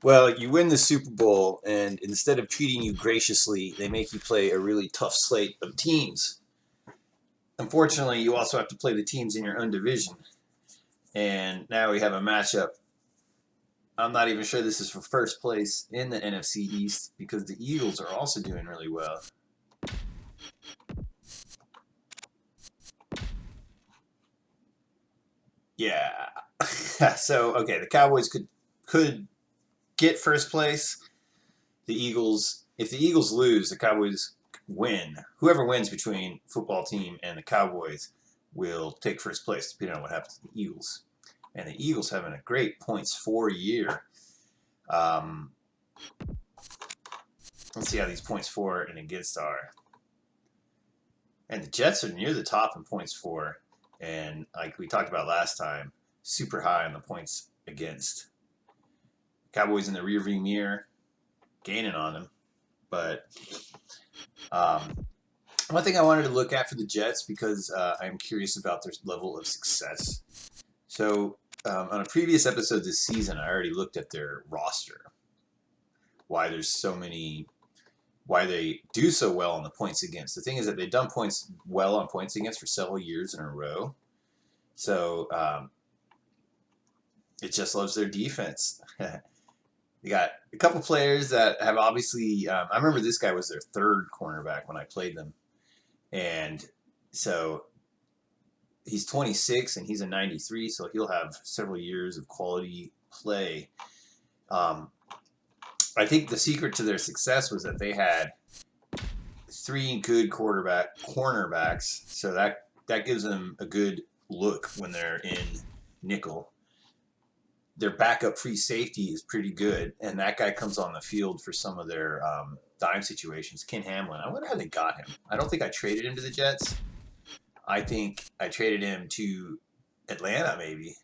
Well, you win the Super Bowl, and instead of treating you graciously, they make you play a really tough slate of teams. Unfortunately, you also have to play the teams in your own division. And now we have a matchup. I'm not even sure this is for first place in the NFC East because the Eagles are also doing really well. Yeah. So, okay, the Cowboys could get first place. The Eagles, if the Eagles lose, the Cowboys win. Whoever wins between football team and the Cowboys will take first place, depending on what happens to the Eagles. And the Eagles having a great points for year. Um, let's see how these points for and against are. And the Jets are near the top in points for, and like we talked about last time, super high on the points against. Cowboys in the rearview mirror, gaining on them. But one thing I wanted to look at for the Jets because I'm curious about their level of success. So on a previous episode this season, I already looked at their roster. Why there's so many, why they do so well on the points against. The thing is that they've done points well on points against for several years in a row. So it just loves their defense. You got a couple players that have obviously. I remember this guy was their third cornerback when I played them, and so he's 26 and he's a 93, so he'll have several years of quality play. I think the secret to their success was that they had three good cornerbacks, so that gives them a good look when they're in nickel. Their backup free safety is pretty good, and that guy comes on the field for some of their dime situations. Ken Hamlin. I wonder how they got him. I don't think I traded him to the Jets. I think I traded him to Atlanta, maybe.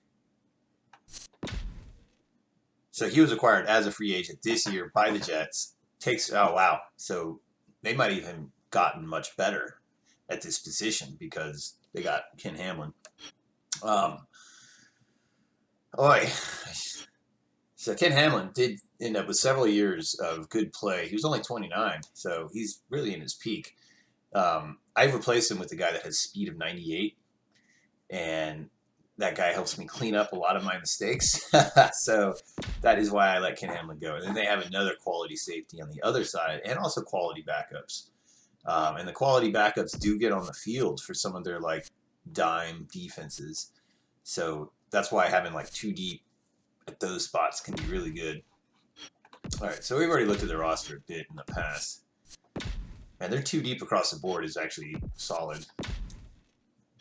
So he was acquired as a free agent this year by the Jets. Oh wow. So they might even gotten much better at this position because they got Ken Hamlin. Boy. So Ken Hamlin did end up with several years of good play. He was only 29, so he's really in his peak. I've replaced him with a guy that has speed of 98, and that guy helps me clean up a lot of my mistakes. So that is why I let Ken Hamlin go. And then they have another quality safety on the other side, and also quality backups. And the quality backups do get on the field for some of their like dime defenses. So that's why having like two deep at those spots can be really good. All right, so we've already looked at the roster a bit in the past. And their two deep across the board is actually solid.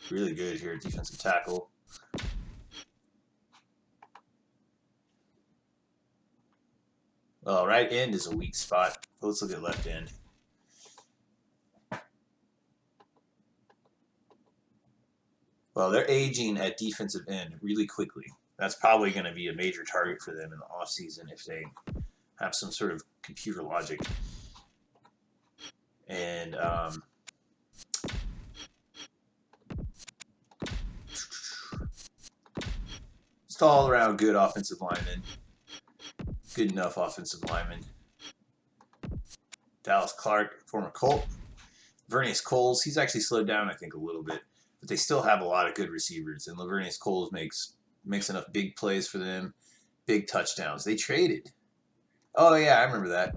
Really good here at defensive tackle. Well, right end is a weak spot. Let's look at left end. Well, they're aging at defensive end really quickly. That's probably going to be a major target for them in the offseason if they have some sort of computer logic. And it's all around good offensive lineman. Good enough offensive lineman. Dallas Clark, former Colt. Vernius Coles, he's actually slowed down, I think, a little bit. But they still have a lot of good receivers. And Laveranues Coles makes enough big plays for them. Big touchdowns. They traded. Oh, yeah, I remember that.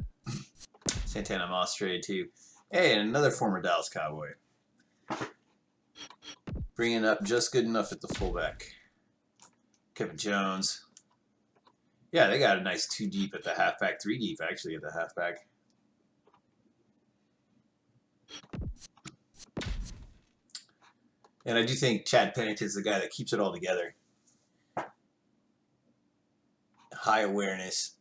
Santana Moss traded, too. Hey, and another former Dallas Cowboy. Bringing up just good enough at the fullback. Kevin Jones. Yeah, they got a nice 2 deep at the halfback, 3 deep actually at the halfback. And I do think Chad Pennington is the guy that keeps it all together. High awareness,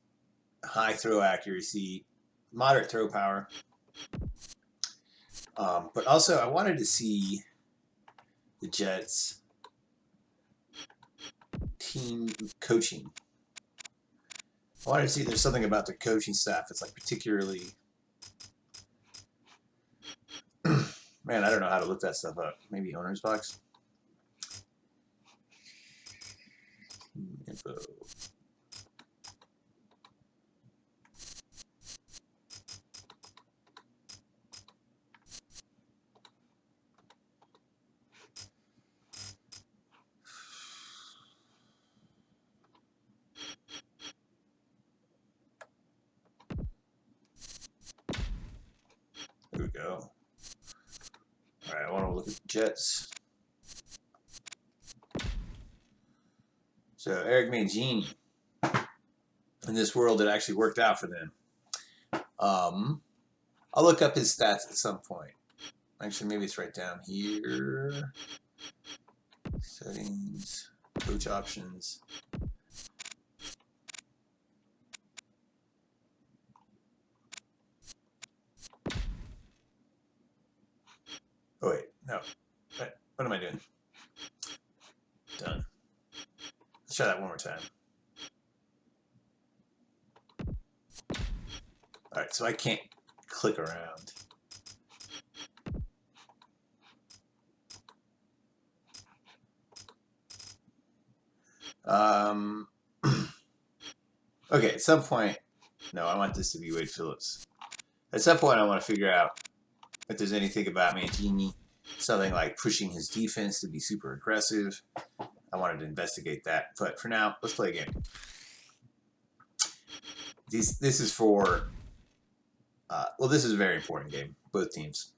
high throw accuracy, moderate throw power. But also, I wanted to see the Jets team coaching. I wanted to see if there's something about their coaching staff that's like particularly. Man, I don't know how to look that stuff up. Maybe owner's box. Info. we go. All right, I want to look at the Jets. So Eric Mangini. In this world, it actually worked out for them. I'll look up his stats at some point. Actually, maybe it's right down here. Settings, coach options. Oh wait, no. What am I doing? Done. Let's try that one more time. All right, so I can't click around. Okay, at some point, no, I want this to be Wade Phillips. At some point, I want to figure out if there's anything about Mangini, something like pushing his defense to be super aggressive. I wanted to investigate that, but for now, let's play a game. This is for, well, this is a very important game. Both teams,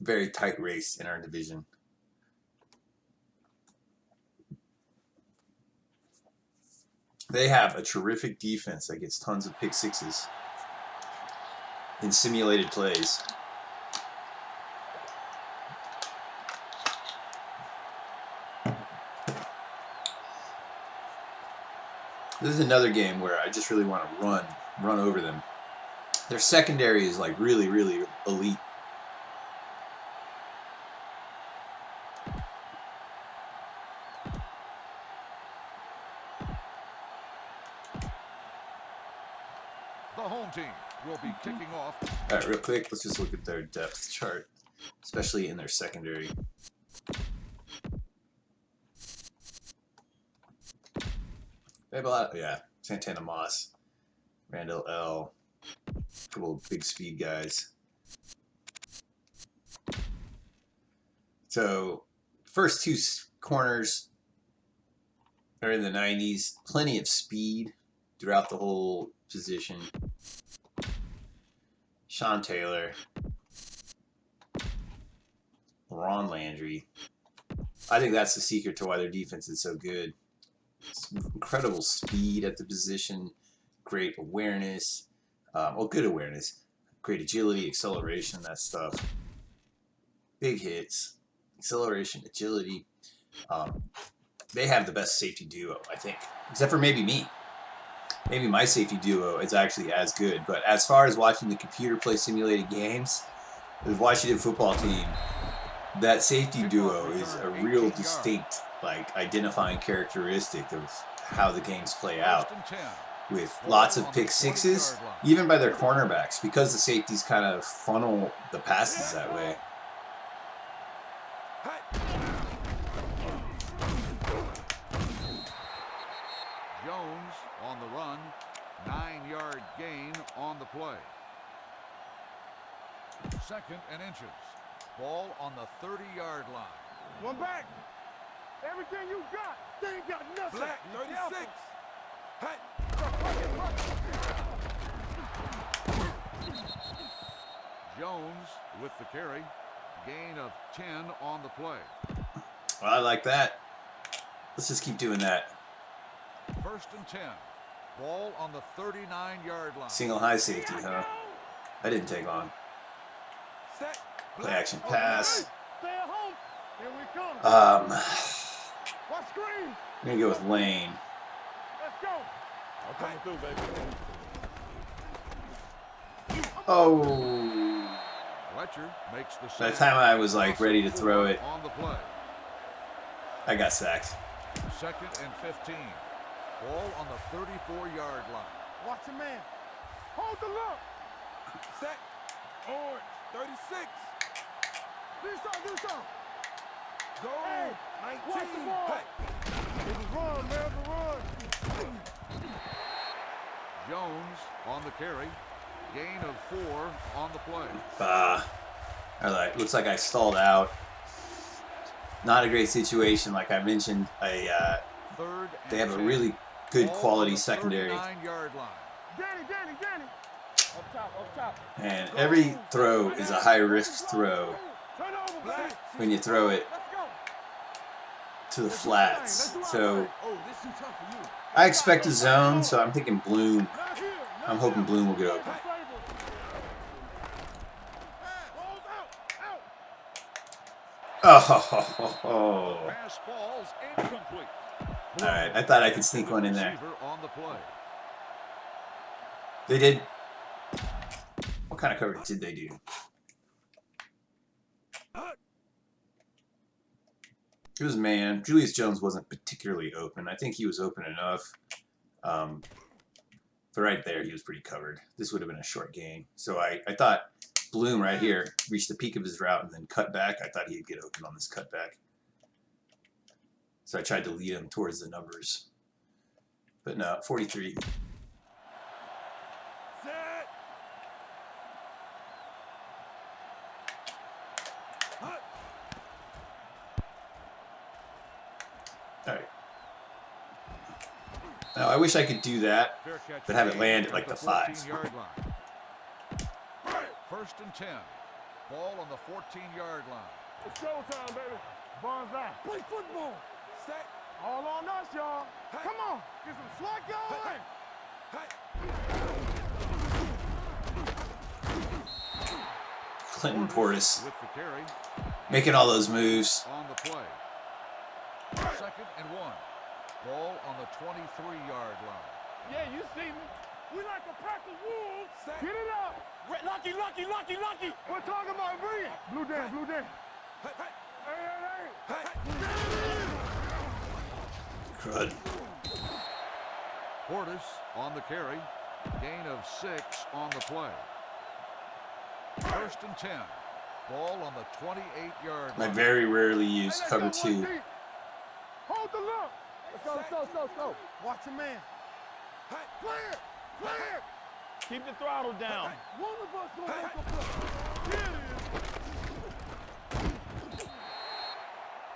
very tight race in our division. They have a terrific defense that gets tons of pick sixes in simulated plays. This is another game where I just really want to run over them. Their secondary is like really, really elite. The home team will be kicking off. All right, real quick, let's just look at their depth chart, especially in their secondary. They have a lot, yeah. Santana Moss, Randall L, a couple of big speed guys. So, first two corners are in the 90s. Plenty of speed throughout the whole position. Sean Taylor, Ron Landry. I think that's the secret to why their defense is so good. Incredible speed at the position, great awareness, well, good awareness, great agility, acceleration, that stuff. Big hits, acceleration, agility. They have the best safety duo, I think, except for maybe me. Maybe my safety duo is actually as good, but as far as watching the computer play simulated games, the Washington football team, that safety duo is a real distinct, like, identifying characteristic of how the games play out, with lots of pick sixes, even by their cornerbacks, because the safeties kind of funnel the passes that way. Jones on the run, 9-yard gain on the play. 2nd and inches. Ball on the 30-yard line. One back. Everything you got. They ain't got nothing. Black, 36. Hey. Jones with the carry. Gain of 10 on the play. Well, I like that. Let's just keep doing that. 1st and 10. Ball on the 39-yard line. Single high safety, huh? That didn't take long. Set. Play action pass. Stay at home. Here we come. Watch screen. I'm going to go with Lane. Let's go. I'm coming through, baby. Oh. Fletcher makes the By the sack. time I was like ready to throw it, On the play. I got sacked. 2nd and 15. Ball on the 34-yard line. Watch your man. Hold the look. Set. Orange. 36. Do something. Go. Hey, 19. watch the ball. Hey. It was run, man. The run. Jones on the carry. Gain of 4 on the play. All right, looks like I stalled out. Not a great situation, like I mentioned. 3rd They have a and 10. really good Ball quality on the secondary. 39-yard line. Danny. And every throw is a high-risk throw when you throw it to the flats. So I expect a zone, so I'm thinking Bloom. I'm hoping Bloom will get open. Oh. Pass falls incomplete. All right, I thought I could sneak one in there. Receiver on the play. They did. What kind of coverage did they do? It was man. Julius Jones wasn't particularly open. I think he was open enough. But right there, he was pretty covered. This would have been a short gain. So I thought Bloom right here reached the peak of his route and then cut back. I thought he'd get open on this cutback. So I tried to lead him towards the numbers. But no, 43. All right. Now, I wish I could do that, but have it land at like the 5. 14-yard line. First and 10. Ball on the 14-yard line. It's showtime, baby. Bonds out. Play football. Set. All on us, y'all. Come on. Get some slack going. Clinton Portis With the carry. making all those moves. On the play. Second and 1. Ball on the 23-yard line. Yeah, you see me. We like a pack of wolves. Get it up. Lucky. We're talking about me. Blue Dan. Hey. Crud. Portis on the carry. Gain of 6 on the play. First and 10. Ball on the 28-yard I line. very rarely use cover 2. Hold the look. Let's go. Watch your man. Clear. Keep the throttle down. One of us gonna make a play. Here it is.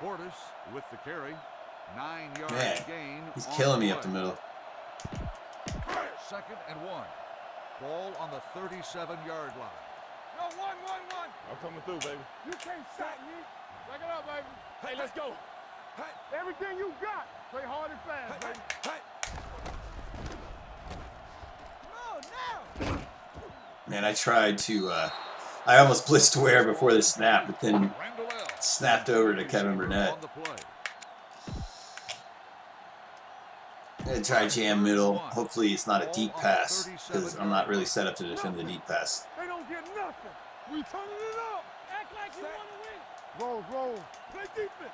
Portis with the carry. 9-yard Man, gain. he's on killing me play. up the middle. Second and 1. Ball on the 37-yard line. No, one. I'm coming through, baby. You can't sack me. Back it up, baby. Hey, let's go. Everything you got. Play hard and fast, baby. No. Man, I tried to, I almost blitzed Ware before the snap, but then Randall L. snapped over to Kevin Burnett. On the play. I'm going to try jam middle. Hopefully it's not a deep pass, because I'm not really set up to defend the deep pass. They don't get nothing. We turning it up. Act like you want to win. Roll. Play defense.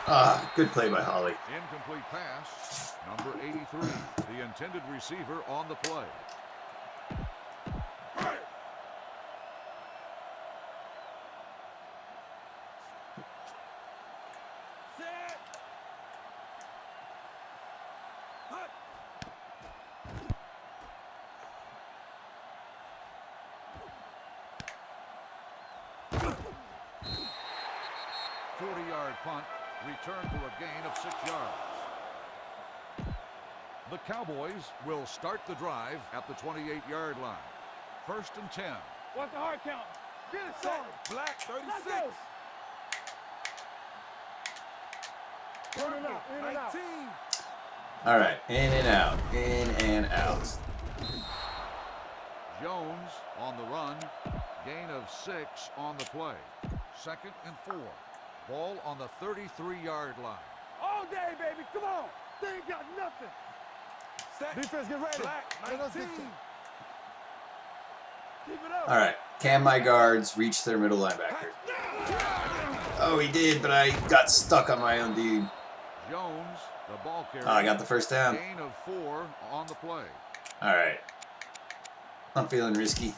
Ah, good play by Holly. Incomplete pass. Number 83, the intended receiver on the play. Set. 40-yard punt, return for a gain of 6 yards. The Cowboys will start the drive at the 28-yard line. First and 10. What's the hard count? Get it started. Black 36. Turn it out. In and out. 19. All right, in and out, in and out. Jones on the run. Gain of 6 on the play. Second and 4. Ball on the 33-yard line. All day, baby. Come on. They ain't got nothing. Set. Defense, get ready. Black Let us get 19. to- Keep it up. All right, can my guards reach their middle linebacker? Oh, he did, but I got stuck on my own dude. Jones, the ball carrier. Oh, I got the first down. Gain of 4 on the play. All right. I'm feeling risky.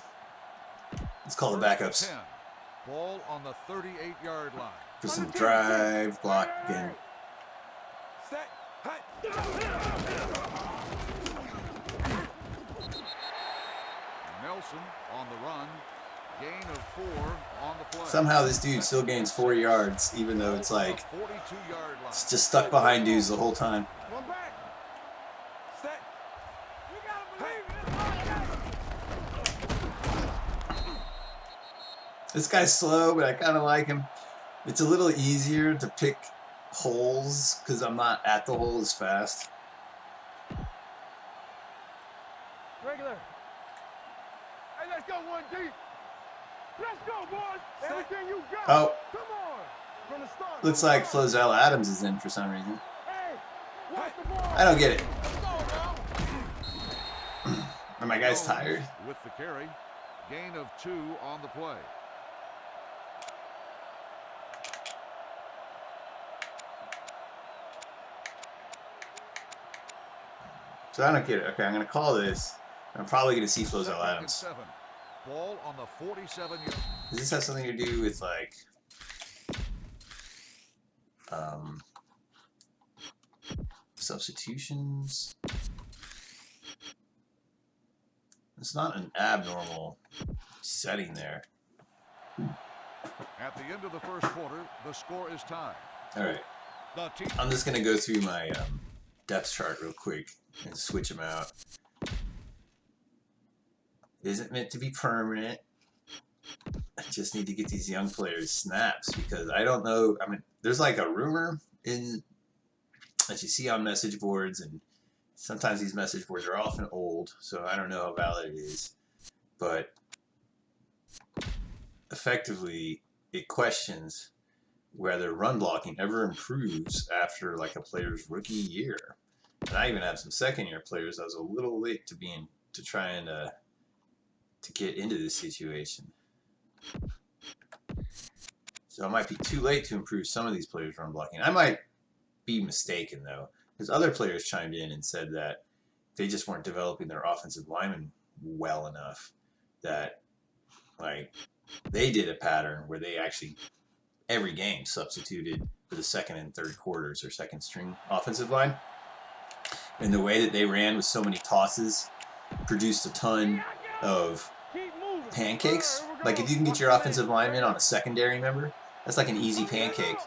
Let's call the First and backups 10. Ball on the 38-yard line. for some drive block again. Set. Nelson on the run. Gain of 4 on the play. Somehow this dude still gains 4 yards, even though it's like 42-yard line. it's just stuck behind dudes the whole time. One back. Set. This guy's slow, but I kind of like him. It's a little easier to pick holes because I'm not at the hole as fast. Regular. Hey, let's go one deep. Let's go, boys. Everything you got. Oh, Come on. From the start. looks like Flozell Adams is in for some reason. Hey, watch the ball. I don't get it. Let's go, now. Are my guys Jones tired? with the carry. Gain of 2 on the play. So I don't get it. Okay, I'm going to call this. I'm probably going to see Flozell 2nd and Adams. 7. Ball on the 47-yard. Does this have something to do with, like, substitutions? It's not an abnormal setting there. At the end of the first quarter, the score is tied. All right. The team I'm just going to go through my depth chart real quick and switch them out. It isn't meant to be permanent. I just need to get these young players snaps because I don't know. I mean, there's like a rumor that you see on message boards, and sometimes these message boards are often old, so I don't know how valid it is. But effectively, it questions whether run blocking ever improves after like a player's rookie year. And I even have some second-year players. I was a little late to trying to get into this situation. So it might be too late to improve some of these players' run blocking. I might be mistaken, though, because other players chimed in and said that they just weren't developing their offensive linemen well enough, that like they did a pattern where they actually every game substituted for the second and third quarters or second string offensive line. And the way that they ran with so many tosses produced a ton of pancakes. Like if you can get your offensive lineman on a secondary member, that's like an easy pancake.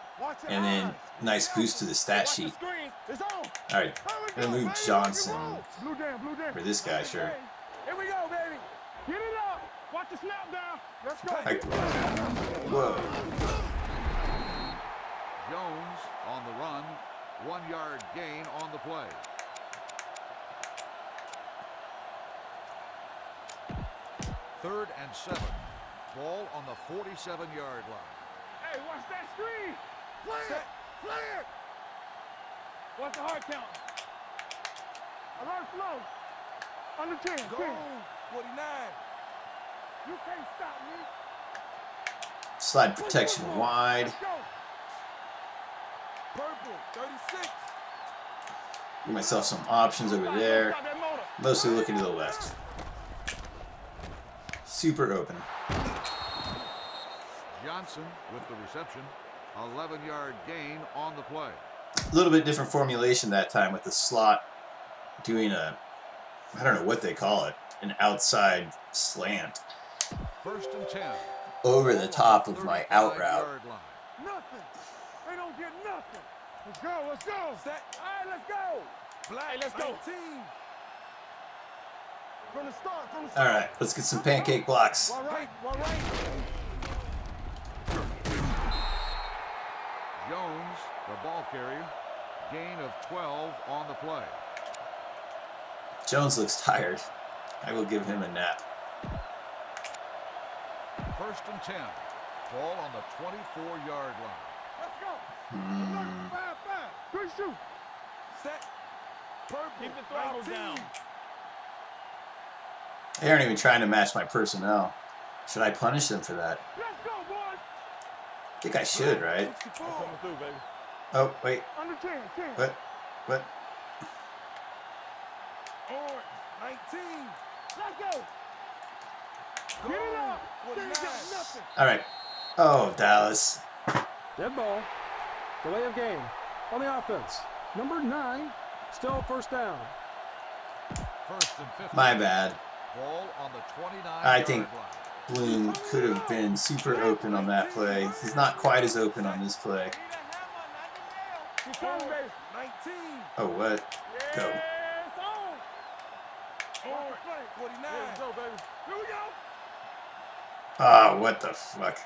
And then nice boost to the stat sheet. All right, I'm gonna move Johnson for this guy, sure. Here we go, baby. Get it up. Watch the snap down. Let's go. Whoa. Jones on the run. 1-yard gain on the play. Third and 7. Ball on the 47-yard line. Hey, watch that screen. Play it. Play it. Watch the hard count. Alert flow. Under 10. Go. 10. 49. You can't stop me. Slide protection wide. Let's go. Purple. 36. Give myself some options over there. Stop that motor. Mostly looking to the left. Super open. Johnson with the reception. 11-yard gain on the play. A little bit different formulation that time with the slot doing a, I don't know what they call it, an outside slant First and 10. over the top of my out route. Nothing. They don't get nothing. Let's go. Let's go. Set. All right, let's go. Black. Hey, let's go. 19. From the start. From the All start. right, let's get some pancake blocks. One right. One right. Jones, the ball carrier. Gain of 12 on the play. Jones looks tired. I will give him a nap. First and 10. Ball on the 24-yard line. Let's go. 5-5. Good shoot. Set. Purple. Keep the throttle 19. down. They aren't even trying to match my personnel. Should I punish them for that? Let's go, boys. I think I should, right? 64. I'm coming through, baby. Oh, wait. Under 10. 10. What? Orange. 19. Let's go. Go. Get it up. They 49. ain't got nothing. All right. Oh, Dallas. Dead ball. Delay of game. On the offense. Number 9. Still first down. First and 15. My bad. Ball on the 29-yard I think line. Bloom could have been super open on that play. He's not quite as open on this play. Keep coming, baby. 19. Oh, what? Go. Yes, on. Orange. 49. Let's go, baby. Here we go. Ah, what the fuck?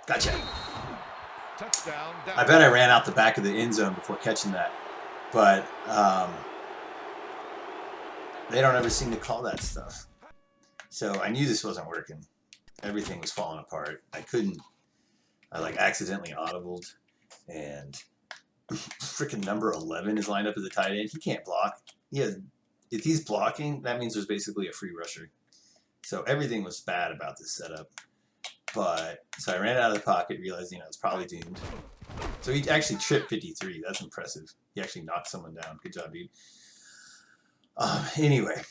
Gotcha. Touchdown. I bet I ran out the back of the end zone before catching that. But they don't ever seem to call that stuff. So I knew this wasn't working. Everything was falling apart. I like accidentally audibled, and freaking number 11 is lined up as a tight end. He can't block. If he's blocking, that means there's basically a free rusher. So everything was bad about this setup. But so I ran out of the pocket, realized it's probably doomed. So he actually tripped 53. That's impressive. He actually knocked someone down. Good job, dude. Anyway,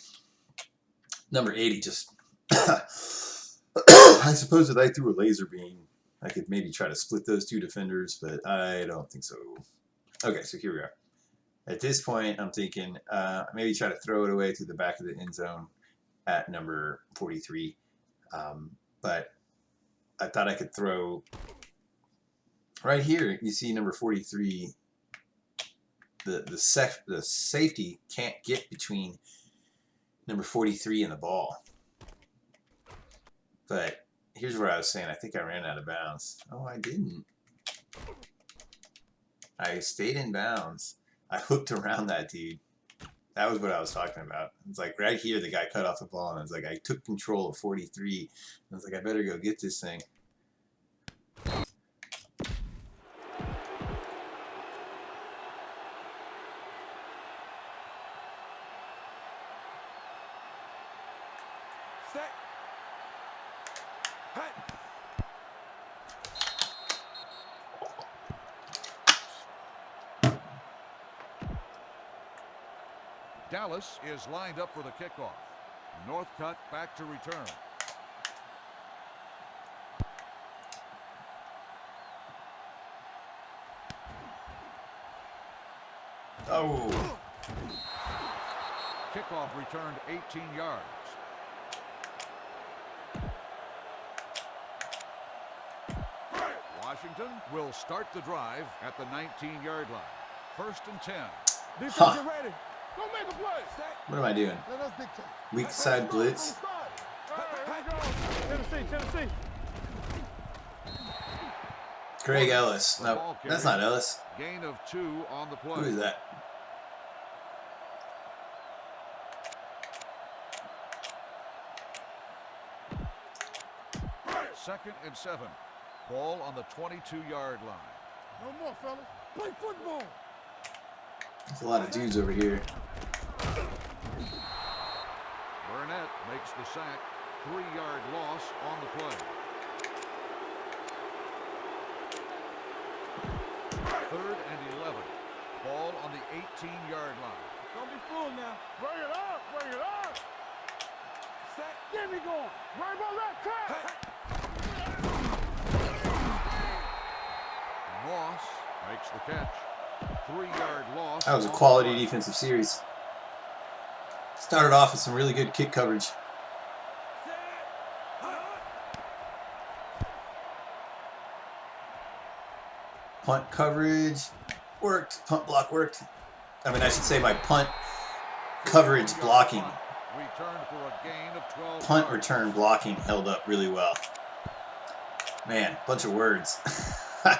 number 80 just. I suppose if I threw a laser beam, I could maybe try to split those two defenders, but I don't think so. Okay, so here we are. At this point, I'm thinking maybe try to throw it away through the back of the end zone at number 43. But I thought I could throw right here. You see number 43. The safety can't get between number 43 and the ball. But here's where I was saying I think I ran out of bounds. Oh, I didn't. I stayed in bounds. I hooked around that dude. That was what I was talking about. It's like right here, the guy cut off the ball, and it's like I took control of 43. And I was like, I better go get this thing. Set. Hey. Dallas is lined up for the kickoff. Northcutt back to return. Oh. Kickoff returned 18 yards. Washington will start the drive at the 19-yard line. 1st and 10. Defense, Huh. get ready. Go make a play. What am I doing? Let us dictate. Weak side blitz. All right, here we go. Tennessee. Craig Ellis. No, that's not Ellis. Gain of 2 on the play. Who is that? Second and 7. Ball on the 22-yard line. No more, fellas. Play football. There's a lot of dudes over here. Burnett makes the sack. 3-yard loss on the play. 3rd and 11. Ball on the 18-yard line. Don't be fooled now. Bring it up. Set. Get me going. Rainbow left track. Moss makes the catch. 3-yard loss. That was a quality defensive series. Started off with some really good kick coverage. Punt coverage worked. Punt block worked. I mean, I should say my punt coverage blocking. Returned for a gain of 12. Punt return blocking held up really well. Man, bunch of words. The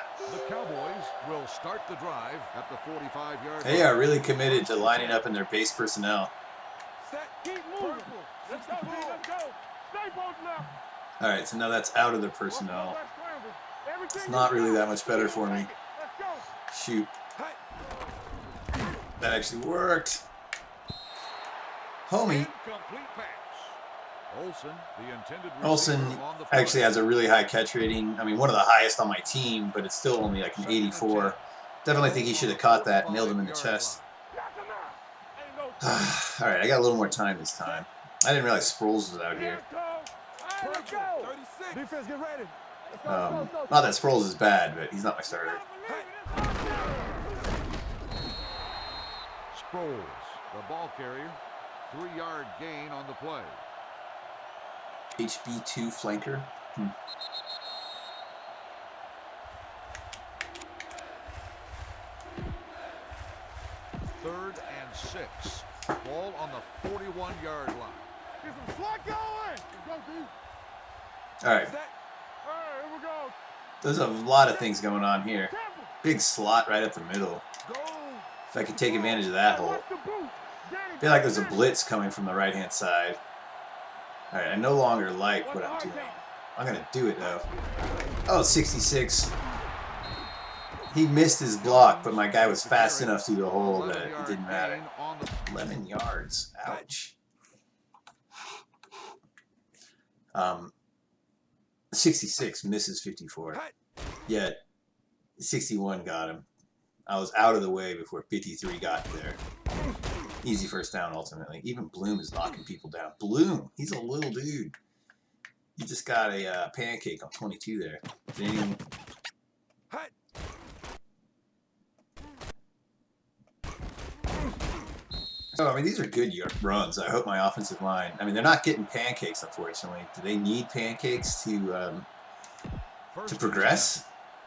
Cowboys will start the drive at the 45-yard line. They are really committed to lining up in their base personnel. Set. Keep moving. Let's go, Let's go. Stay both now. All right, so now that's out of their personnel. It's not really that much better for me. Let's go. Shoot. That actually worked. Homie. Incomplete pass. Olsen, the intended Olsen receiver on the play. actually has a really high catch rating. I mean, one of the highest on my team, but it's still only like an 84. Definitely think he should have caught that, nailed him in the chest. All right, I got a little more time this time. I didn't realize Sproles was out here. Let's go. Defense, get ready. Let's go, Not that Sproles is bad, but he's not my starter. Sproles, the ball carrier. 3-yard gain on the play. HB2 flanker. 3rd and 6. Ball on the 41-yard line. Get some slot going. Let's go, D. All right. All right, here we go. There's a lot of things going on here. Temple. Big slot right up the middle. Go. If I could take advantage of that hole. Watch the boot. Danny, I feel like there's a blitz coming from the right-hand side. All right, I no longer like watch what the I'm high doing. count. I'm going to do it, though. Oh, 66. He missed his block, but my guy was fast enough through the hole that it didn't matter. 11 yards. Ouch. 66 misses 54. Yet 61 got him. I was out of the way before 53 got there. Easy first down, ultimately. Even Bloom is knocking people down. Bloom, he's a little dude. He just got a pancake on 22 there. Didn't even... So, I mean, these are good runs. I hope my offensive line... I mean, they're not getting pancakes, unfortunately. Do they need pancakes to progress?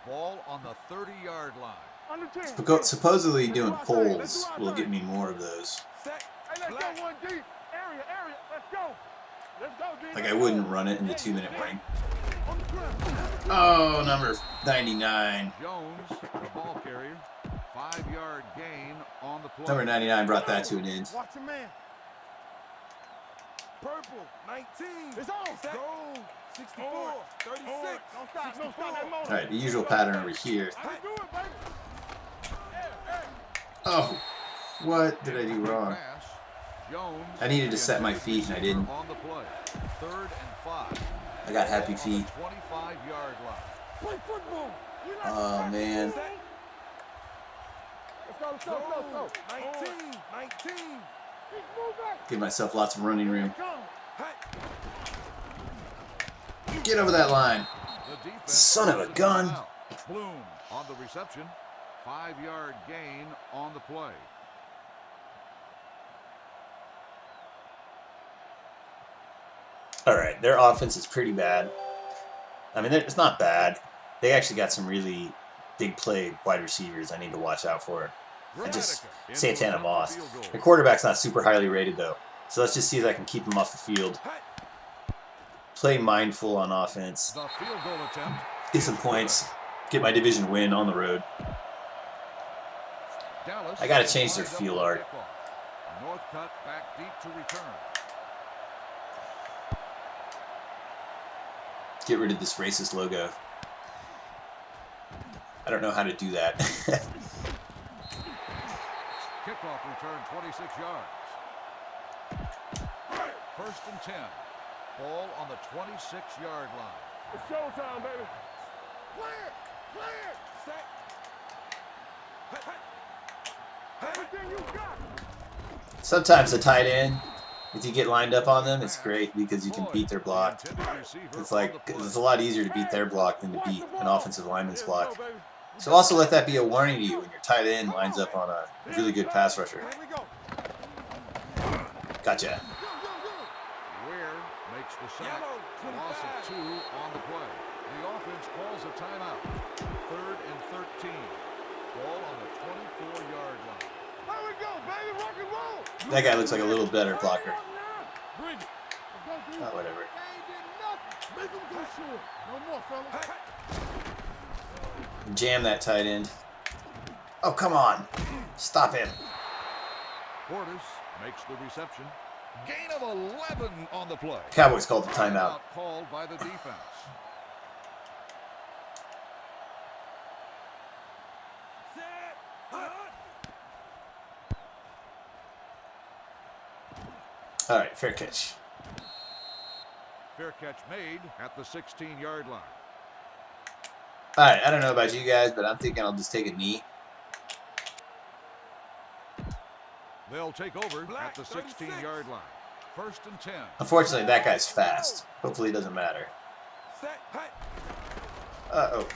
Ball on the 30-yard line. Under 10. Supposedly doing polls will get me more of those. Hey, let's go one deep. Area. Let's go. Let's go, D. Like, I wouldn't run it in the 2-minute warning. On the ground. Oh, number 99. Jones, the ball carrier. 5-yard gain on the play. Number 99 brought that to an end. Watch your man. Purple, 19. It's on. Go. 64, 36. Don't stop. Don't stop that motor. All right, the usual pattern over here. Let's do it, baby. Oh, what did I do wrong? Pass. Jones, I needed to set my feet, and I didn't. on the play. 3rd and 5. I got happy feet. 25-yard line. Play football. You like Oh, man. Let's go. 19. Give myself lots of running room. Come. Get over that line. The defense Son of a gun. out. Bloom on the reception. 5-yard gain on the play. All right, their offense is pretty bad. I mean, it's not bad. They actually got some really big play wide receivers I need to watch out for. I just Santana Moss. The quarterback's not super highly rated, though. So let's just see if I can keep him off the field. Play mindful on offense. The field goal attempt. Get some points. Get my division win on the road. Dallas I got to change their lines up field the art. kickoff. Northcutt back deep to return. Get rid of this racist logo. I don't know how to do that. Kickoff return 26 yards. 1st and 10. Ball on the 26-yard line. It's showtime, baby. Clear. Set. Everything you got. Sometimes the tight end, if you get lined up on them, it's great because you can beat their block. The intended receiver It's on like, the play. it's a lot easier to beat their block than to beat an offensive lineman's Here we block. go, baby. So also let that be a warning to you when your tight end lines up on a really good pass rusher. Here we go. Gotcha. Ware makes the sack. Yellow, Loss of 25. 2 on the play. The offense calls a timeout. 3rd and 13. Ball on the 24-yard line. There we go, baby. Rock and roll. That guy looks like a little better blocker. Bring it. Let's go, Oh, whatever. They ain't did nothing. Make them go short. No more, fella. Jam that tight end. Oh, come on. Stop him. Portis makes the reception. Gain of 11 on the play. Cowboys called the timeout. Called by the defense. Set. Hut. All right, fair catch. Fair catch made at the 16-yard line. All right, I don't know about you guys, but I'm thinking I'll just take a knee. They'll take over at the 16-yard line. 1st and 10. Unfortunately, that guy's fast. Hopefully it doesn't matter. Set. Hut. Uh-oh.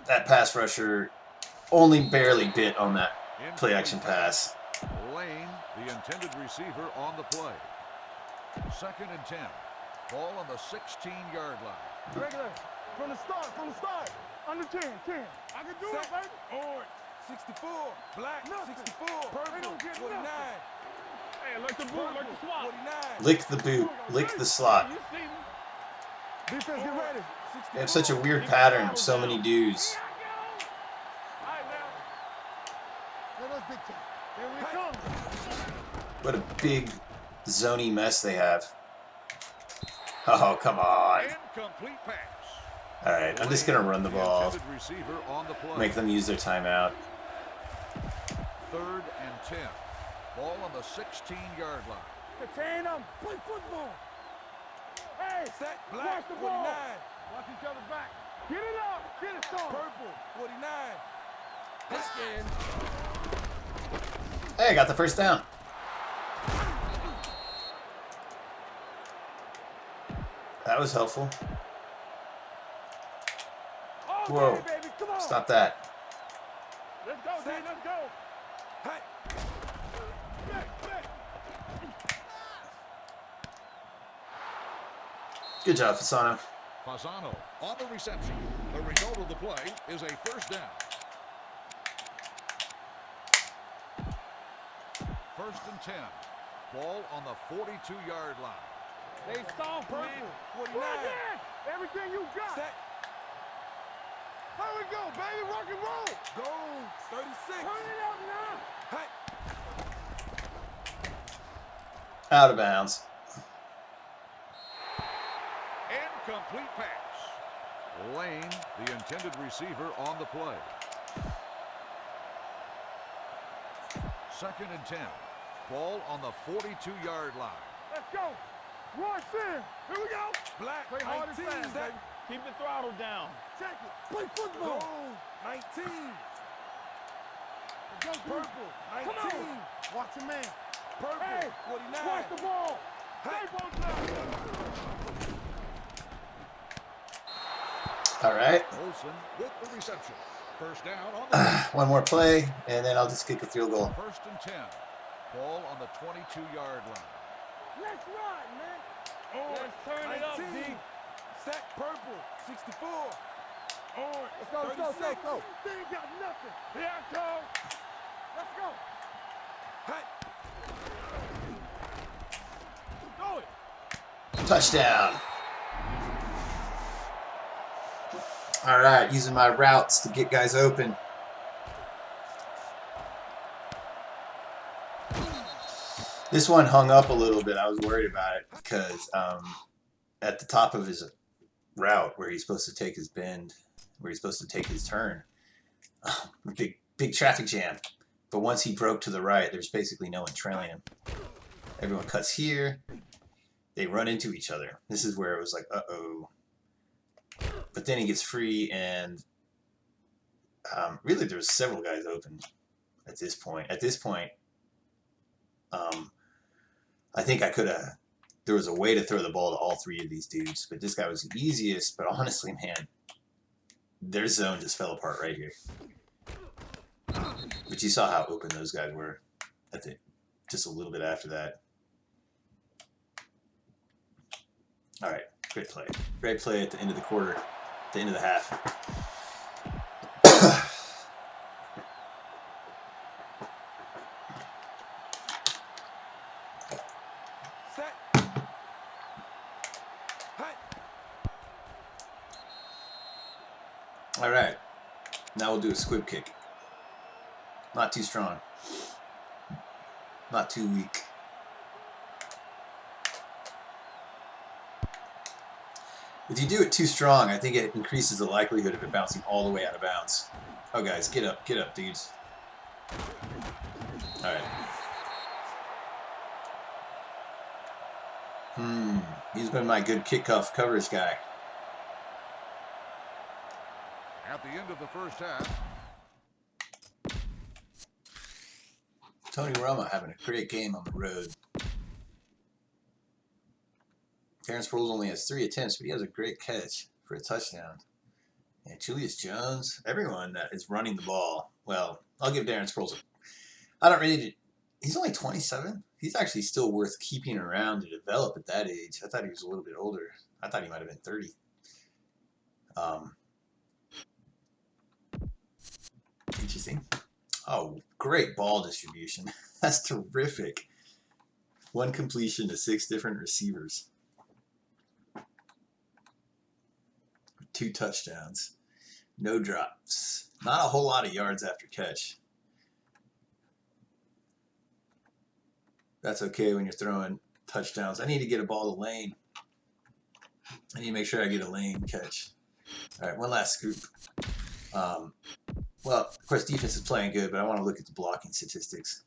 That pass rusher only barely bit on that play-action pass. Lane, the intended receiver, on the play. 2nd and 10. Ball on the 16-yard line. Regular. From the start. Under 10. I can do it, baby. Orange. 64. Black, 64. Purple, don't get 49. Hey, like the boot, like the swap. 49. Lick the boot. Lick the slot. You see me? Defense, get ready. They have such a weird pattern of so many dudes. All right, now. Let us big time. Here we come. What a big zony mess they have. Oh, come on. Incomplete pass. All right, I'm just going to run the ball. Intended receiver on the play. Make them use their timeout. 3rd and 10. Ball on the 16-yard line. Contain them. Play football. Hey, Set, watch black, the 49. ball. Watch each other back. Get it up. Get it started. Purple, 49. This game. Hey, I got the first down. That was helpful. Oh, Whoa. baby, come on. Stop that. Let's go, D. Let's go. Hey. Back. Good job, Fasano. Fasano on the reception. The result of the play is a first down. 1st and 10. Ball on the 42-yard line. They soft, Purple, man. 49. Run in. Everything you got. Set, Here we go, baby. Rock and roll. go, 36. Turn it up now. Hey. Out of bounds. Incomplete pass. Lane, the intended receiver, on the play. 2nd and 10. Ball on the 42-yard line. Let's go. Rush in. Here we go. Black, Play hard and 19. fast, baby. Keep the throttle down. Check it. Play Go, football. 19. Let's go, Purple, 19. Come on. Watch your man. Purple, Hey, 49. watch the ball. Hey. Stay on time. All right. Olsen with the reception. First down on the One more play, and then I'll just kick a field goal. 1st and 10. Ball on the 22-yard line. Let's ride, man. Orange, Let's turn it up, 19. D. Set, purple, 64. Orange, Let's go, 36. They ain't got nothing. Here I come. Let's go. Hey. Throw it. Touchdown. All right, using my routes to get guys open. This one hung up a little bit. I was worried about it because at the top of his route where he's supposed to take his bend, where he's supposed to take his turn, big traffic jam. But once he broke to the right, there's basically no one trailing him. Everyone cuts here. They run into each other. This is where it was like, uh-oh. But then he gets free, and really there's several guys open at this point. At this point, I think I could have, there was a way to throw the ball to all three of these dudes, but this guy was the easiest. But honestly, man, their zone just fell apart right here. But you saw how open those guys were at the, just a little bit after that. All right, great play. Great play at the end of the quarter, at the end of the half. Set. Hey. All right, now we'll do a squib kick. Not too strong. Not too weak. If you do it too strong, I think it increases the likelihood of it bouncing all the way out of bounds. Oh, guys, get up, dudes. All right. He's been my good kickoff coverage guy. At the end of the first half, Tony Romo having a great game on the road. Terrence Sproles only has 3 attempts, but he has a great catch for a touchdown. And Julius Jones, everyone that is running the ball. Well, I'll give Darren Sproles he's only 27. He's actually still worth keeping around to develop at that age. I thought he was a little bit older. I thought he might have been 30. Interesting. Oh, great ball distribution. That's terrific. 1 completion to 6 different receivers. 2 touchdowns. No drops. Not a whole lot of yards after catch. That's okay when you're throwing touchdowns. I need to get a ball to lane. I need to make sure I get a lane catch. All right, one last scoop. Well, of course, defense is playing good, but I want to look at the blocking statistics.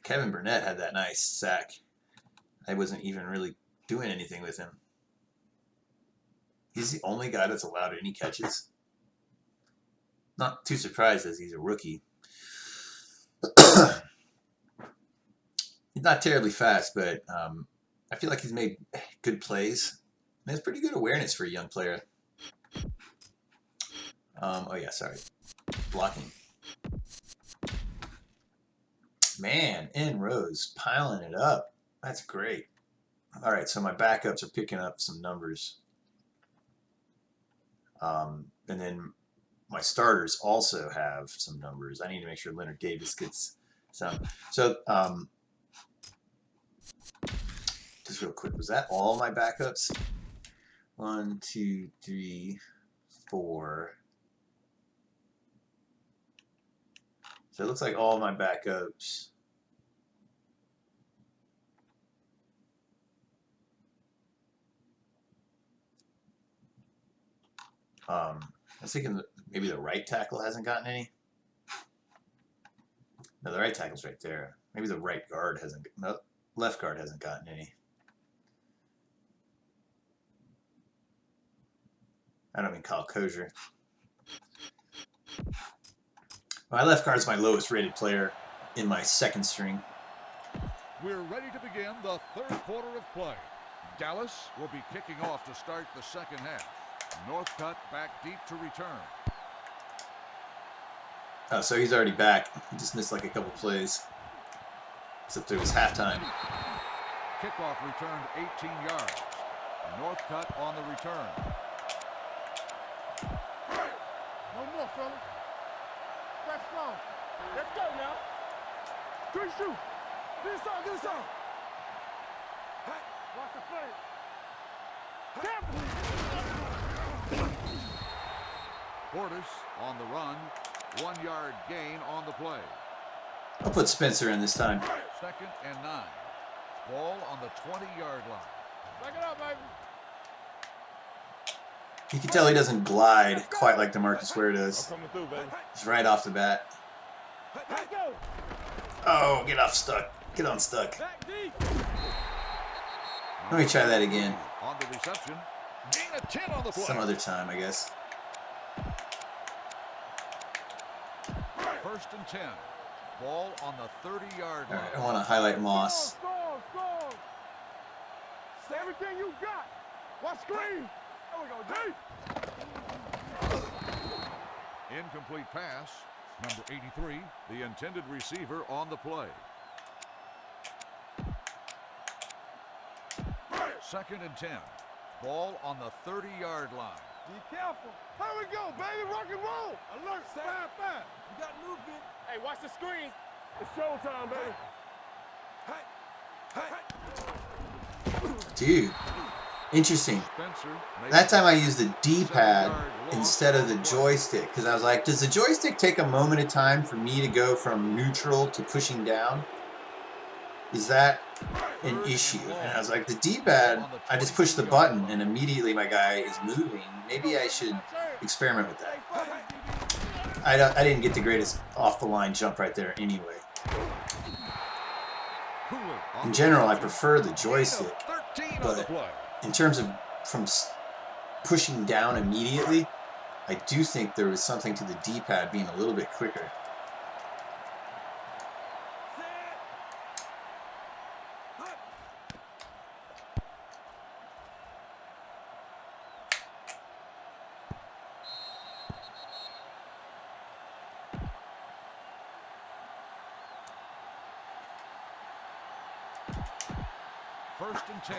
Kevin Burnett had that nice sack. I wasn't even really doing anything with him. He's the only guy that's allowed any catches. Not too surprised as he's a rookie. He's not terribly fast, but I feel like he's made good plays. And has pretty good awareness for a young player. Oh yeah, sorry. Blocking. Man, in rows, piling it up. That's great. All right, so my backups are picking up some numbers. And then my starters also have some numbers. I need to make sure Leonard Davis gets some. So just real quick, was that all my backups? 1, 2, 3, 4. So it looks like all my backups. I was thinking maybe the right tackle hasn't gotten any. No, the right tackle's right there. Maybe the right guard hasn't. No, left guard hasn't gotten any. I don't mean Kyle Kosher. My left guard is my lowest rated player in my second string. We're ready to begin the third quarter of play. Dallas will be kicking off to start the second half. Northcutt back deep to return. Oh, so he's already back. He just missed like a couple plays. Except it was halftime. Kickoff returned 18 yards. Northcutt on the return. No more, fellas. Press strong. Let's go now. Good shoot. Get this on, get this on. Watch the play. Careful. Portis on the run. 1 yard gain on the play. I'll put Spencer in this time. 2nd and 9. Ball on the 20-yard line. Back it up, baby. You can tell he doesn't glide quite like DeMarcus Ware I'm does. coming through, baby. Just right off the bat. Let's go. Oh, get off stuck. Get unstuck. Back deep. Let me try that again. On the reception. Gain of 10 on the play. Some other time, I guess. 1st and 10. Ball on the 30-yard All line. right, I want to highlight Moss. Score. Say everything you got. Watch screen. There we go, deep. Incomplete pass. Number 83, the intended receiver on the play. 2nd and 10. Ball on the 30-yard line. Be careful. Here we go, baby. Rock and roll. Alert. Fire. You got movement. Hey, watch the screen. It's showtime, baby. Dude, interesting. Spencer That time I used the D-pad instead of the joystick because I was like, does the joystick take a moment of time for me to go from neutral to pushing down? Is that an issue? And I was like, the D-pad, I just push the button and immediately my guy is moving. Maybe I should experiment with that. I didn't get the greatest off-the-line jump right there anyway. In general, I prefer the joystick, but in terms of from pushing down immediately, I do think there was something to the D-pad being a little bit quicker. First and 10.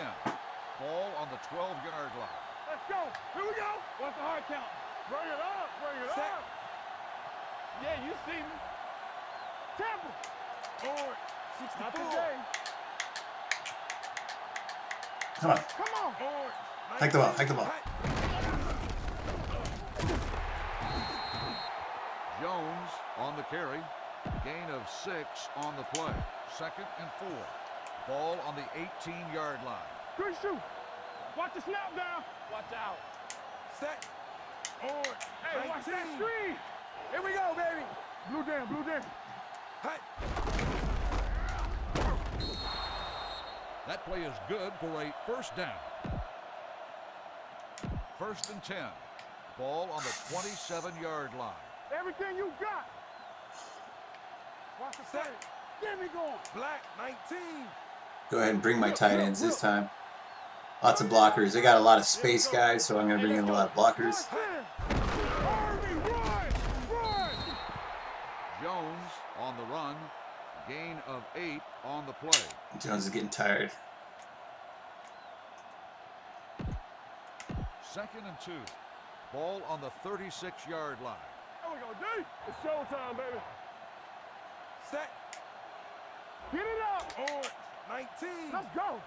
Ball on the 12-yard line. Let's go. Here we go. What's the hard count? Bring it up. Yeah, you see me. Temple. Orange. Not 64. today. Come on. Come on. Orange. Hike the ball. Hike the ball. Hike. Jones on the carry. Gain of 6 on the play. 2nd and 4. Ball on the 18-yard line. Good shoot. Watch the snap down. Watch out. Set. Orange. Hey, watch that 19. screen. Here we go, baby. Blue down, blue down. Hike. That play is good for a first down. 1st and 10. Ball on the 27-yard line. Everything you got. Watch the Set. set. Get me going. Black. 19. Go ahead and bring my tight ends this time. Lots of blockers. They got a lot of space guys, so I'm going to bring in a lot of blockers. Harvey, run! Run! Jones on the run. Gain of 8 on the play. Jones is getting tired. 2nd and 2. Ball on the 36-yard line. There we go, D. It's showtime, baby. Set. Get it up. Orange. 19. Let's go.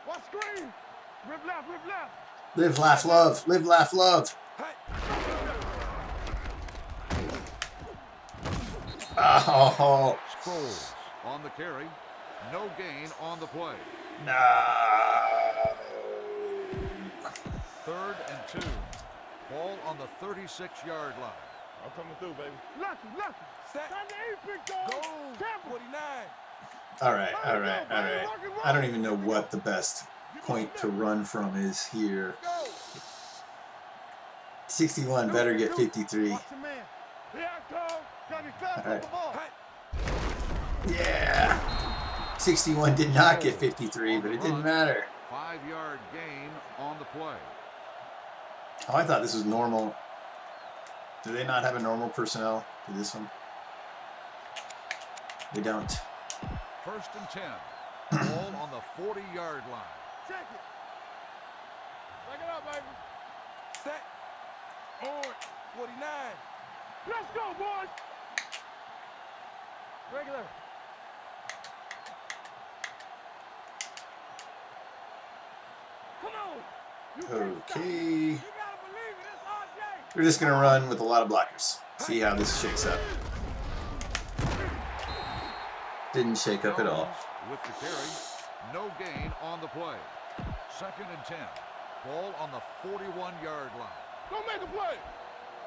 Watch screen. Rip left, rip left. Live, laugh, love. Live, laugh, love. Hike. Oh, Sproles on the carry. No gain on the play. no. 3rd and 2. Ball on the 36-yard line. I'm coming through, baby. Lucky, lucky. Set. Time to eat, big dog. Goal. Temple. 49. All right, all right, all right. I don't even know what the best point to run from is here. Go. 61 better get 53. Watch your man. Here I come. Gotta be fast All right. on the ball. Hike. Yeah. 61 did not get 53, but it didn't matter. 5-yard gain on the play. Oh, I thought this was normal. Do they not have a normal personnel for this one? They don't. 1st and 10. Ball on the 40-yard line. Check it. Check it out, baby. Set. Orange. 49. Let's go, boys. Regular. Come on. You can't stop. Okay. You gotta believe it. It's RJ. We're just going to run with a lot of blockers. See how this shakes up. Didn't shake up at all. Jones with the carry. No gain on the play. 2nd and 10. Ball on the 41-yard line. Go make a play.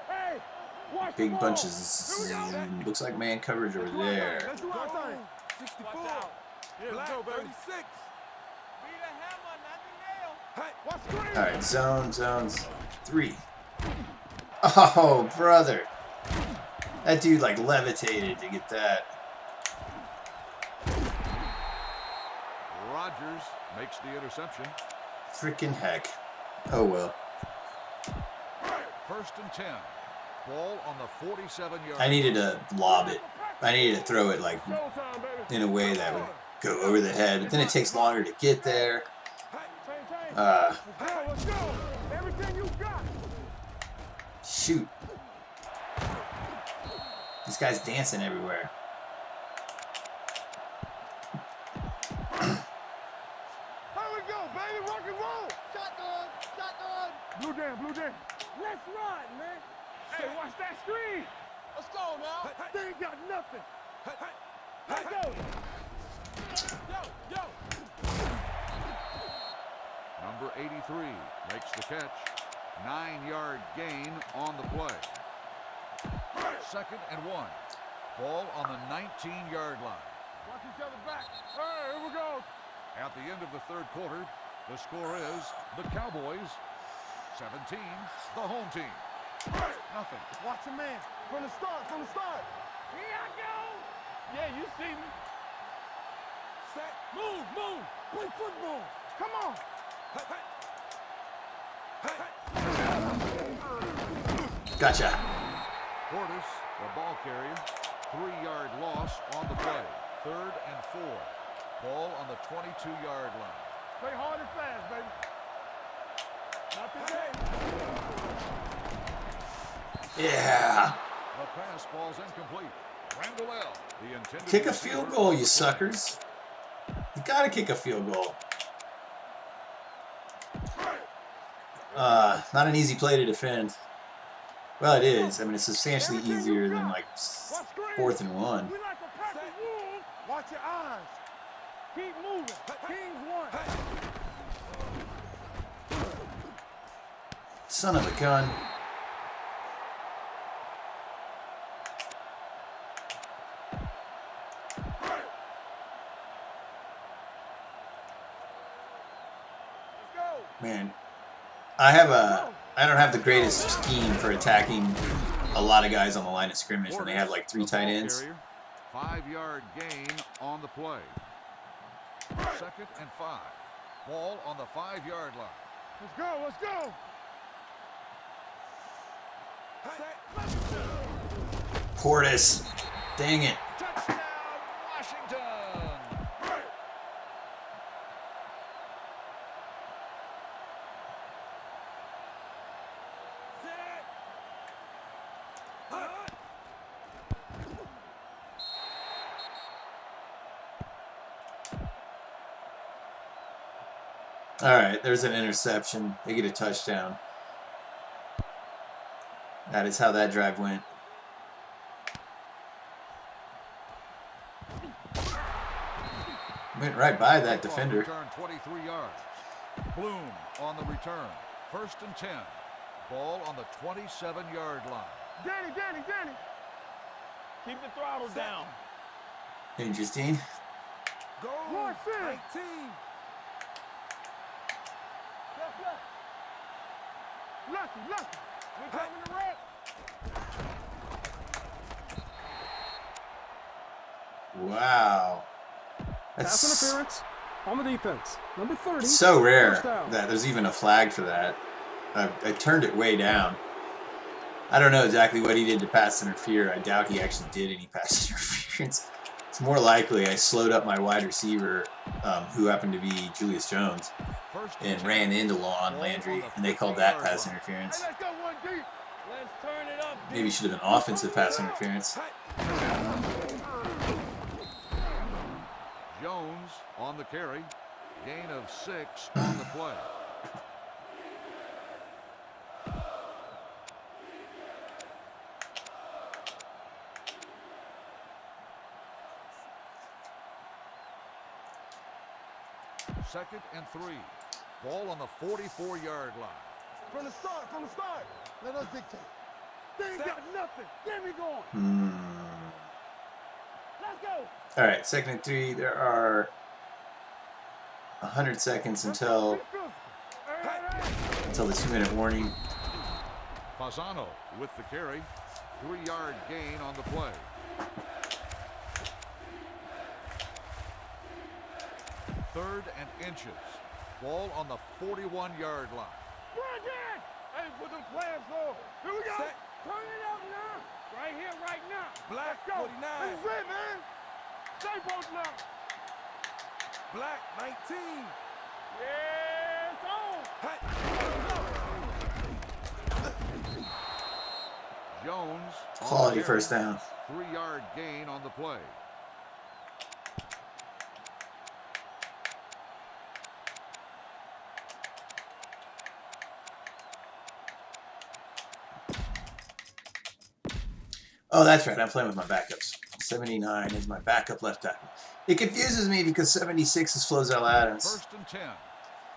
Hey, watch the Big ball. bunches. Looks like man coverage over there. Let's do our thing. 64. Watch out. Yeah, let's Black. go, baby. 36. Be the hammer, not the nail. Hike. Watch screen. All right, zones. 3. Oh, brother. That dude like levitated to get that. Rodgers makes the interception. Freaking heck. Oh, well. 1st and 10. Ball on the 47-yard I needed to lob it. I needed to throw it like Showtime, baby. in a way that would go over the head, but then it takes longer to get there. Chain. Uh, Let's go. Everything you got. shoot. This guy's dancing everywhere. Here we go, baby. Rock and roll. Shotgun. Blue down. Let's run, man. Hey, watch that screen. Let's go now. They ain't got nothing. Let's go. Yo. Number 83 makes the catch. 9-yard gain on the play. 2nd and 1. Ball on the 19-yard line. Watch each other back. Hey, here we go. At the end of the 3rd quarter, the score is the Cowboys 17, the home team nothing. Watch your man. From the start. Here I go. Yeah, you see me. Set. Move. Play football. Come on. Gotcha. Portis, the ball carrier, 3-yard loss on the play. 3rd and 4. Ball on the 22-yard line. Play hard and fast, baby. Not today. Yeah. The pass falls incomplete. Randall L. The intended Kick a field goal, you suckers. You gotta kick a field goal. Not an easy play to defend. Well, it is. I mean, it's substantially easier than like 4th and 1. We like a pack of wolves. Watch your eyes. Keep moving. Kings one. Son of a gun. Man, I don't have the greatest scheme for attacking a lot of guys on the line of scrimmage when they have like 3 tight ends. 5-yard gain on the play. 2nd and 5. Ball on the 5-yard line. Let's go. Let's go. Portis. Dang it. Touchdown, Washington. All right, there's an interception. They get a touchdown. That is how that drive went. Went right by that defender. Return 23 yards. Bloom on the return. 1st and 10. Ball on the 27-yard line. Danny. Keep the throttle down. Interesting. Go. 19. Lucky. We coming to wreck. Wow. Pass That's interference on the defense. Number 30. so rare First down. that there's even a flag for that. I turned it way down. I don't know exactly what he did to pass interfere. I doubt he actually did any pass interference. It's more likely I slowed up my wide receiver, who happened to be Julius Jones, and ran into Lon Landry, and they called that pass interference. Hey, let's go one deep. Let's turn it up. Maybe should have been offensive pass interference. Jones on the carry. Gain of 6 on the play. Second and 3. Ball on the 44-yard line. From the start. Let us dictate. They ain't got nothing. Get me going. Let's go. All right, 2nd and 3. There are 100 seconds until the 2-minute warning. Fasano with the carry. 3-yard gain on the play. Third and inches. Ball on the 41-yard line. Brandon! Hey, put them plans on. Here we go. Turn it up now. Right here, right now. Black Let's go. 49. This is it, man. Stay both now. Black 19. Yeah, it's on. Jones. on Quality the carry. first down. 3-yard gain on the play. Oh, that's right. I'm playing with my backups. 79 is my backup left tackle. It confuses me because 76 is Flozell Adams. 1st and 10.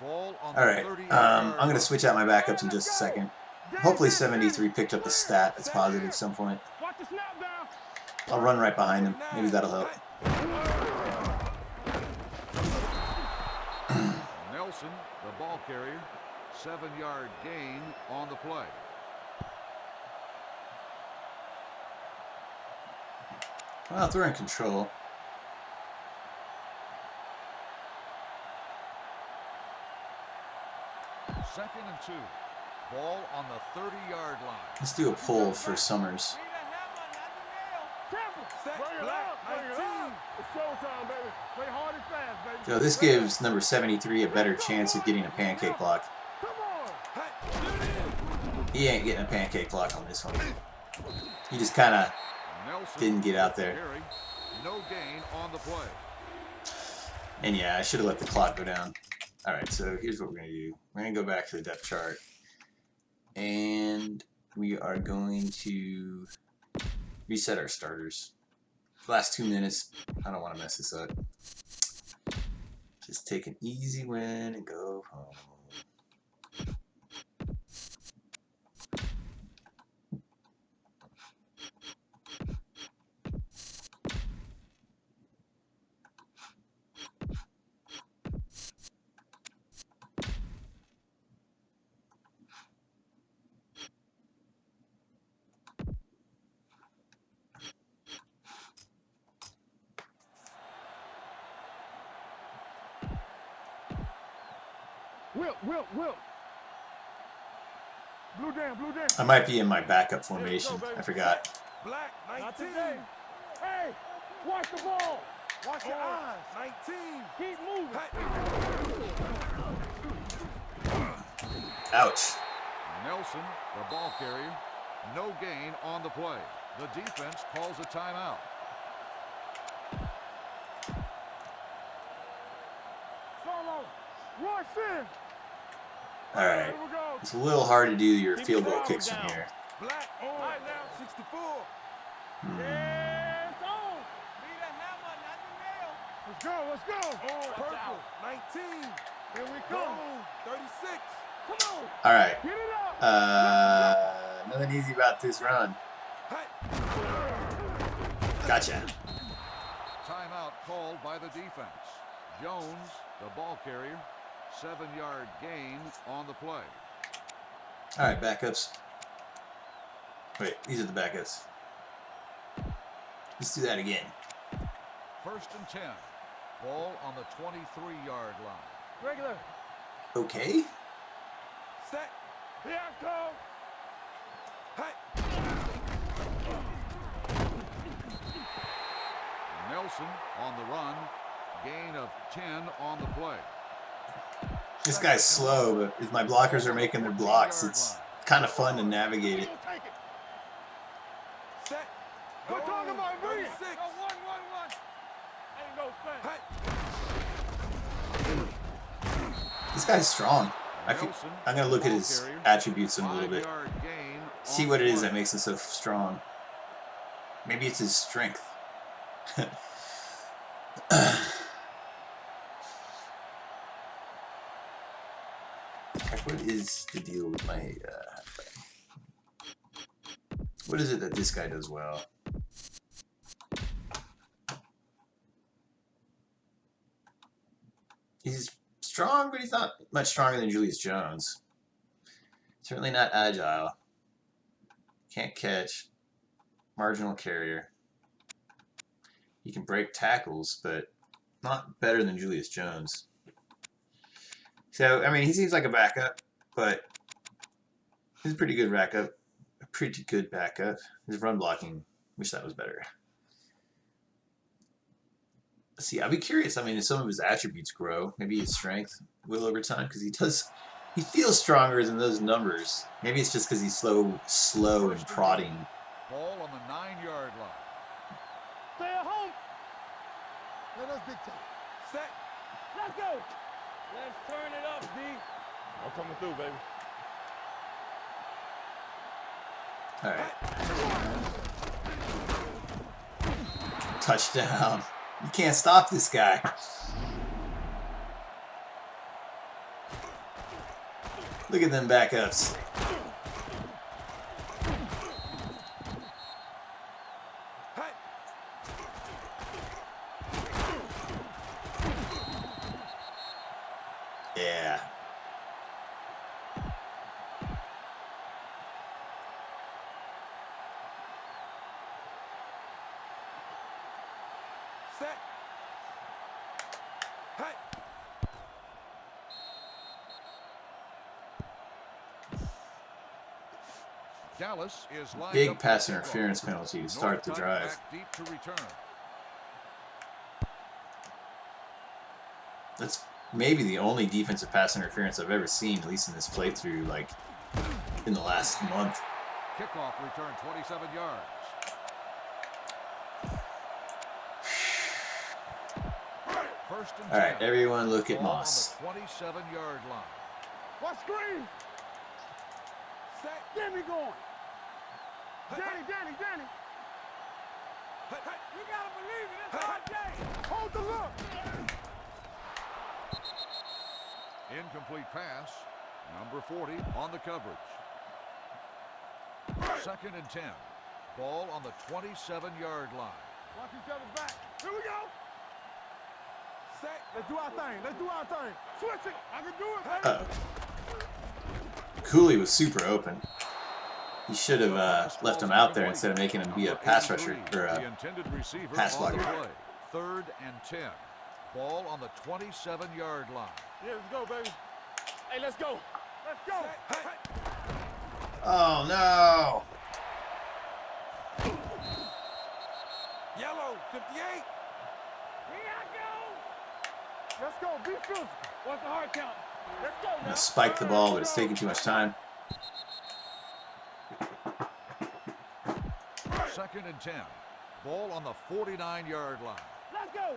Ball on All the right. 30-yard I'm going to line. switch out my backups in just a second. Hopefully 73 picked up the stat that's positive at some point. Watch the snap down. I'll run right behind him. Maybe that'll help. Nelson, the ball carrier. 7-yard gain on the play. Well, if we're in control. Second and 2. Ball on the 30-yard line. Let's do a poll for Summers. Bring it up. It's showtime, baby. Play hard and fast, baby. So this gives number 73 a better chance of getting a pancake block. Come on. He ain't getting a pancake block on this one. He just kind of Nelson didn't get out with the there. carry. No gain on the play. And yeah, I should have let the clock go down. All right, so here's what we're going to do. We're going to go back to the depth chart. And we are going to reset our starters. Last 2 minutes, I don't want to mess this up. Just take an easy win and go home. Will. Blue down. I might be in my backup formation. I forgot. Black, Not 19. today. Hey, watch the ball. Watch your eyes. 19. Keep moving. Ouch. Nelson, the ball carrier. No gain on the play. The defense calls a timeout. Solo. Rush in. All right. Here we go. It's a little hard to do your field goal kicks from down. here. Black on. Right now. 64. Yeah, it's on. Need a hammer, not the nail. Let's go. On purple. 19. Here we come. Gold. 36. Come on. All right. Get it up. Nothing easy about this run. Gotcha. Timeout called by the defense. Jones, the ball carrier. 7-yard gain on the play. All right, backups. Wait, these are the backups. Let's do that again. 1st and 10. Ball on the 23-yard line. Regular. Okay. Set. Here I come. Nelson on the run. Gain of 10 on the play. This guy's slow, but if my blockers are making their blocks, it's kind of fun to navigate it. Take it. Set. We're talking about bring it. 36. Go, one. Ain't no thing. This guy's strong. I'm going to look at his attributes in a little bit. See what it is that makes him so strong. Maybe it's his strength. What is the deal with my... what is it that this guy does well? He's strong, but he's not much stronger than Julius Jones. Certainly not agile. Can't catch. Marginal carrier. He can break tackles, but not better than Julius Jones. So, I mean, he seems like a backup, but he's a pretty good backup. A pretty good backup. His run blocking, wish that was better. Let's see, I'll be curious. I mean, if some of his attributes grow, maybe his strength will over time, because he feels stronger than those numbers. Maybe it's just because he's slow and prodding. Ball on the 9-yard line. Stay at home. Let us big time. Set. Let's go. Let's turn it up, D. I'm coming through, baby. All right. Touchdown. You can't stop this guy. Look at them backups. Yeah. Set. Dallas is lined Big up pass for kickoff. interference penalty to start the North drive. back deep to return. That's maybe the only defensive pass interference I've ever seen, at least in this playthrough, like in the last month. kickoff return 27 yards. First and 10. All right, everyone look at Ball Moss. on the 27-yard line. What screen? Set. Get me going. Danny. You gotta believe it. It's our day. Hold the look. Incomplete pass. Number 40 on the coverage. Second and 10. Ball on the 27-yard line. Watch each other's back. Here we go. Set. Let's do our thing. Switch it. I can do it, baby. Cooley was super open. He should have left him out there instead of making him be a pass rusher or a pass blocker. Third and 10. Ball on the 27-yard line. Yeah, let's go, baby. Hey, let's go. Oh no! Yellow. 58. Here I go. Let's go. Be physical. What's the hard count? Let's go I'm now. gonna spike the ball, but it's taking too much time. Second and 10. Ball on the 49-yard line. Let's go.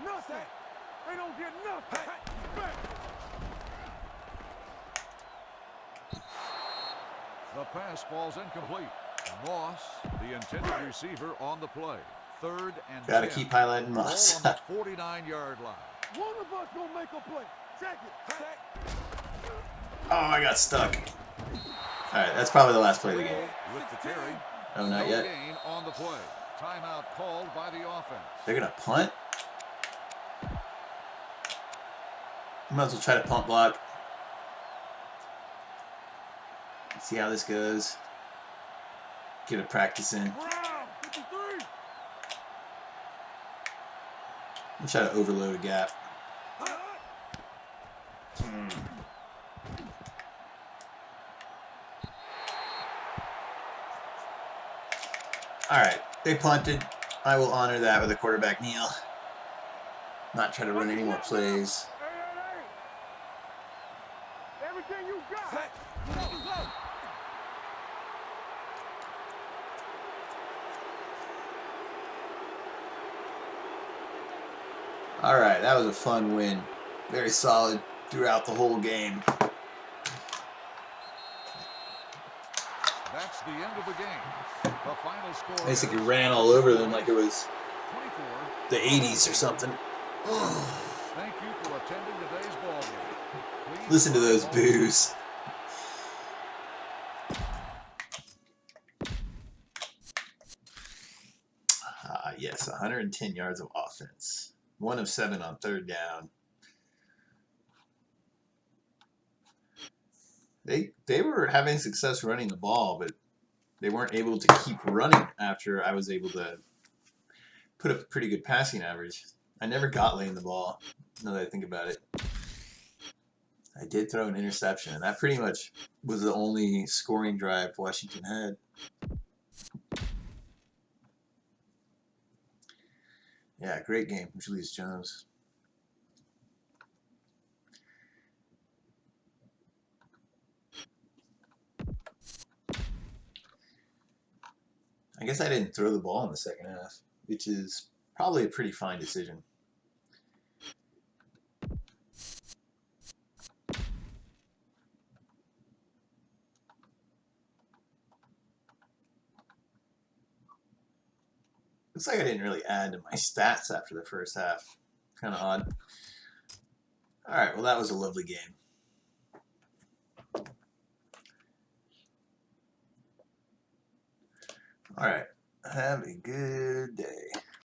Nothing. They don't get nothing. The pass falls incomplete. Moss, the intended receiver, on the play. Third and 10. Gotta keep highlighting Moss. Ball on the 49-yard line. One of us gonna make a play. Check it. Oh, I got stuck. All right, that's probably the last play of the game. With the carry. Oh, not No yet. gain on the play. Timeout called by the offense. They're gonna punt. Might as well try to punt block. See how this goes. Get a practice in. Brown, 53. I'm trying to overload a gap. All right, they punted. I will honor that with a quarterback kneel. Not try to run any more plays. Hey. Everything you got. Set. All right, that was a fun win. Very solid throughout the whole game. That's the end of the game. The final score Basically is ran all over them like it was 24. the 80s or something. Thank you for attending today's ball game. Please Listen to those follow- boos. Yes, 110 yards of offense. 1 of 7 on third down. They were having success running the ball, but they weren't able to keep running after I was able to put up a pretty good passing average. I never got laying the ball, now that I think about it. I did throw an interception, and that pretty much was the only scoring drive Washington had. Yeah, great game from Julius Jones. I guess I didn't throw the ball in the second half, which is probably a pretty fine decision. Looks like I didn't really add to my stats after the first half. Kind of odd. All right, well, that was a lovely game. All right, have a good day.